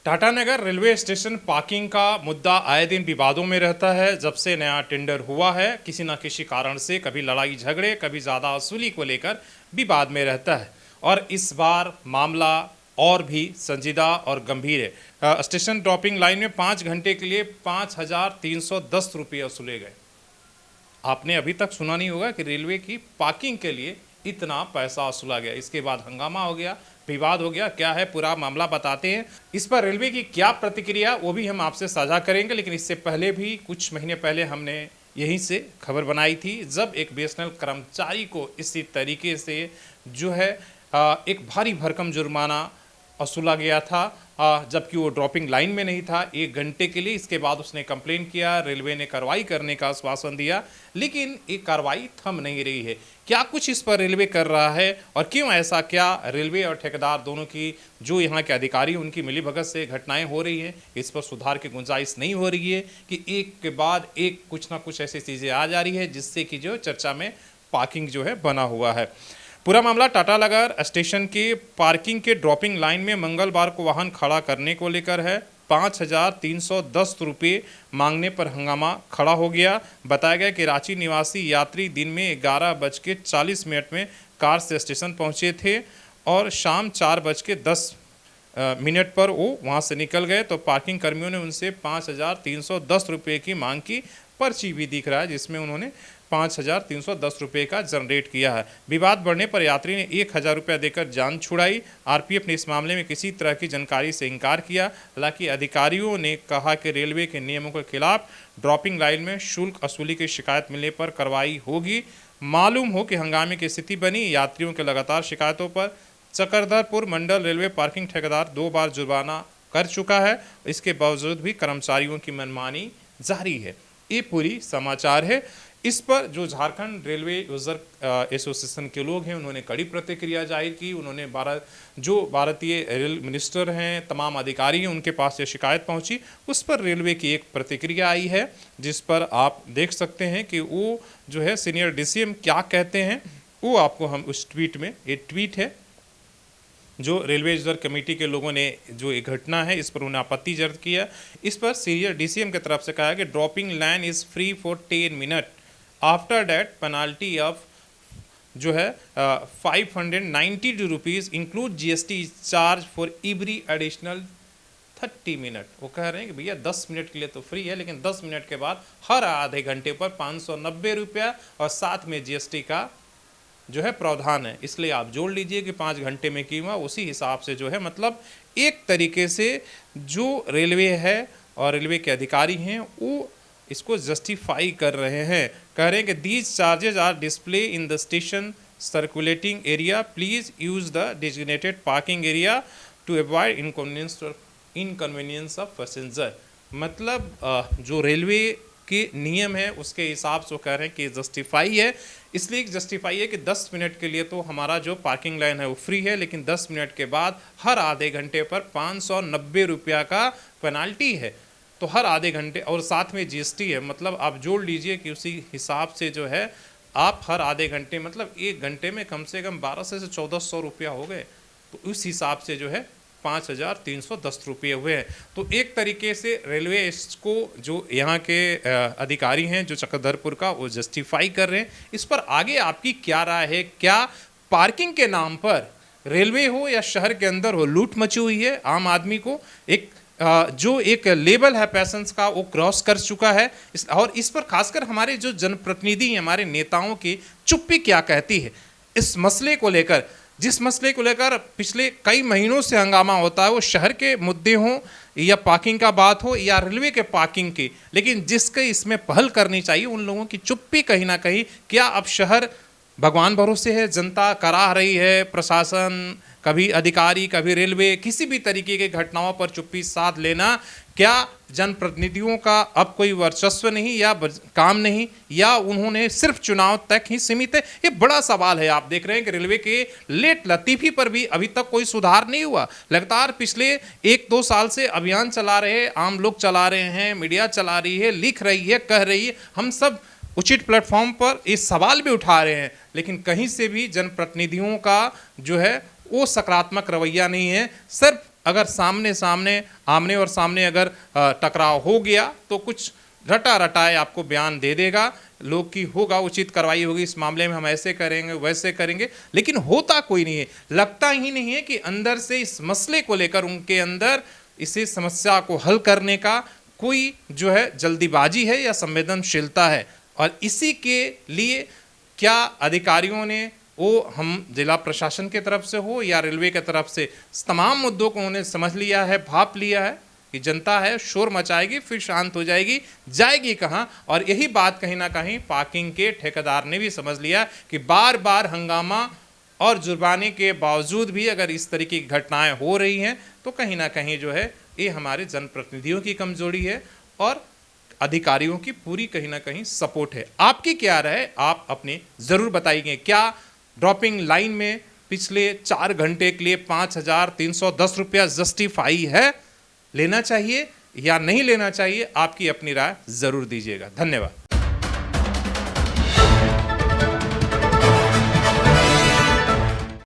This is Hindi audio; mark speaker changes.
Speaker 1: टाटानगर रेलवे स्टेशन पार्किंग का मुद्दा आए दिन विवादों में रहता है। जब से नया टेंडर हुआ है, किसी न किसी कारण से कभी लड़ाई झगड़े, कभी ज़्यादा वसूली को लेकर विवाद में रहता है। और इस बार मामला और भी संजीदा और गंभीर है। स्टेशन ड्रॉपिंग लाइन में 5 घंटे के लिए 5,310 रुपये वसूले गए। आपने अभी तक सुना नहीं होगा कि रेलवे की पार्किंग के लिए इतना पैसा वसूला गया। इसके बाद हंगामा हो गया, विवाद हो गया। क्या है पूरा मामला बताते हैं। इस पर रेलवे की क्या प्रतिक्रिया वो भी हम आपसे साझा करेंगे। लेकिन इससे पहले भी कुछ महीने पहले हमने यहीं से खबर बनाई थी, जब एक बीएसएनएल कर्मचारी को इसी तरीके से जो है एक भारी भरकम जुर्माना वसूला गया था, जबकि वो ड्रॉपिंग लाइन में नहीं था 1 घंटे के लिए। इसके बाद उसने कंप्लेन किया, रेलवे ने कार्रवाई करने का आश्वासन दिया, लेकिन ये कार्रवाई थम नहीं रही है। क्या कुछ इस पर रेलवे कर रहा है और क्यों ऐसा? क्या रेलवे और ठेकेदार दोनों की जो यहाँ के अधिकारी उनकी मिलीभगत से घटनाएं हो रही हैं, इस पर सुधार की गुंजाइश नहीं हो रही है कि एक के बाद एक कुछ ना कुछ ऐसी चीज़ें आ जा रही है जिससे कि जो चर्चा में पार्किंग जो है बना हुआ है। पूरा मामला टाटानगर स्टेशन के पार्किंग के ड्रॉपिंग लाइन में मंगलवार को वाहन खड़ा करने को लेकर है। 5,310 रुपये मांगने पर हंगामा खड़ा हो गया। बताया गया कि रांची निवासी यात्री दिन में 11:40 में कार से स्टेशन पहुंचे थे और शाम 4:10 पर वो वहां से निकल गए। तो पार्किंग कर्मियों ने उनसे 5,310 रुपये की मांग की। पर्ची भी दिख रहा है जिसमें उन्होंने 5,310 रुपये का जनरेट किया है। विवाद बढ़ने पर यात्री ने 1,000 रुपया देकर जान छुड़ाई। आरपीएफ ने इस मामले में किसी तरह की जानकारी से इनकार किया। हालांकि अधिकारियों ने कहा कि रेलवे के नियमों के खिलाफ ड्रॉपिंग लाइन में शुल्क वसूली की शिकायत मिलने पर कार्रवाई होगी। मालूम हो कि हंगामे की स्थिति बनी यात्रियों के लगातार शिकायतों पर चक्रधरपुर मंडल रेलवे पार्किंग ठेकेदार 2 बार जुर्माना कर चुका है। इसके बावजूद भी कर्मचारियों की मनमानी जारी है। ये पूरी समाचार है। इस पर जो झारखंड रेलवे यूजर एसोसिएशन के लोग हैं, उन्होंने कड़ी प्रतिक्रिया जाहिर की। उन्होंने भारतीय रेल मिनिस्टर हैं, तमाम अधिकारी हैं, उनके पास ये शिकायत पहुंची। उस पर रेलवे की एक प्रतिक्रिया आई है, जिस पर आप देख सकते हैं कि वो जो है सीनियर डीसीएम क्या कहते हैं। वो आपको हम उस ट्वीट में, ये ट्वीट है जो रेलवे यूजर कमेटी के लोगों ने जो एक घटना है इस पर उन्हें आपत्ति दर्ज किया। इस पर सीनियर डीसीएम की तरफ से कहा कि dropping line is free for 10 minute. After that penalty of जो है 592 rupees include GST charge for every additional 30 minute. वो कह रहे हैं कि भैया 10 मिनट के लिए तो फ्री है, लेकिन 10 मिनट के बाद हर आधे घंटे पर 590 रुपया और साथ में जीएसटी का जो है प्रावधान है। इसलिए आप जोड़ लीजिए कि 5 घंटे में कीमा उसी हिसाब से जो है, मतलब एक तरीके से जो रेलवे है और रेलवे के अधिकारी हैं वो इसको जस्टिफाई कर रहे हैं। कह रहे हैं कि these charges are display in the station circulating area, please use the designated parking area to avoid inconvenience of passenger. मतलब जो रेलवे के नियम है उसके हिसाब से वो कह रहे हैं कि जस्टिफाई है। इसलिए जस्टिफाई है कि 10 मिनट के लिए तो हमारा जो पार्किंग लाइन है वो फ्री है, लेकिन 10 मिनट के बाद हर आधे घंटे पर 590 रुपया का पेनाल्टी है। तो हर आधे घंटे और साथ में जीएसटी है। मतलब आप जोड़ लीजिए कि उसी हिसाब से जो है आप हर आधे घंटे, मतलब 1 घंटे में कम से कम 1200 से 1400 रुपया हो गए। तो उस हिसाब से जो है 5,310 रुपये हुए हैं। तो एक तरीके से रेलवे इसको जो यहाँ के अधिकारी हैं जो चक्रधरपुर का, वो जस्टिफाई कर रहे हैं। इस पर आगे आपकी क्या राय है? क्या पार्किंग के नाम पर रेलवे हो या शहर के अंदर हो लूट मची हुई है? आम आदमी को एक जो एक लेवल है पैसेंस का वो क्रॉस कर चुका है। और इस पर खासकर हमारे जो जनप्रतिनिधि हैं, हमारे नेताओं की चुप्पी क्या कहती है इस मसले को लेकर? जिस मसले को लेकर पिछले कई महीनों से हंगामा होता है, वो शहर के मुद्दे हों या पार्किंग का बात हो या रेलवे के पार्किंग की, लेकिन जिसके इसमें पहल करनी चाहिए उन लोगों की चुप्पी कहीं ना कहीं। क्या अब शहर भगवान भरोसे है? जनता कराह रही है, प्रशासन, कभी अधिकारी, कभी रेलवे, किसी भी तरीके की घटनाओं पर चुप्पी साध लेना, क्या जनप्रतिनिधियों का अब कोई वर्चस्व नहीं या काम नहीं, या उन्होंने सिर्फ चुनाव तक ही सीमित है? ये बड़ा सवाल है। आप देख रहे हैं कि रेलवे के लेट लतीफ़ी पर भी अभी तक कोई सुधार नहीं हुआ। लगातार पिछले 1-2 साल से अभियान चला रहे, आम लोग चला रहे हैं, मीडिया चला रही है, लिख रही है, कह रही है, हम सब उचित प्लेटफॉर्म पर ये सवाल भी उठा रहे हैं, लेकिन कहीं से भी जनप्रतिनिधियों का जो है वो सकारात्मक रवैया नहीं है। सिर्फ अगर आमने और सामने अगर टकराव हो गया तो कुछ रटा रटाए आपको बयान दे देगा, लोग की होगा उचित कार्रवाई होगी, इस मामले में हम ऐसे करेंगे वैसे करेंगे, लेकिन होता कोई नहीं है। लगता ही नहीं है कि अंदर से इस मसले को लेकर उनके अंदर इसी समस्या को हल करने का कोई जो है जल्दीबाजी है या संवेदनशीलता है। और इसी के लिए क्या अधिकारियों ने, वो हम जिला प्रशासन की तरफ से हो या रेलवे की तरफ से, तमाम मुद्दों को उन्होंने समझ लिया है, भाप लिया है कि जनता है शोर मचाएगी फिर शांत हो जाएगी, जाएगी कहाँ। और यही बात कहीं ना कहीं पार्किंग के ठेकेदार ने भी समझ लिया कि बार बार हंगामा और जुर्माने के बावजूद भी अगर इस तरीके की घटनाएं हो रही हैं तो कहीं ना कहीं जो है ये हमारे जनप्रतिनिधियों की कमजोरी है और अधिकारियों की पूरी कहीं ना कहीं सपोर्ट है। आपकी क्या राय है, आप अपने ज़रूर बताइए। क्या ड्रॉपिंग लाइन में पिछले 4 घंटे के लिए 5,310 रुपया जस्टिफाई है, लेना चाहिए या नहीं लेना चाहिए? आपकी अपनी राय ज़रूर दीजिएगा। धन्यवाद।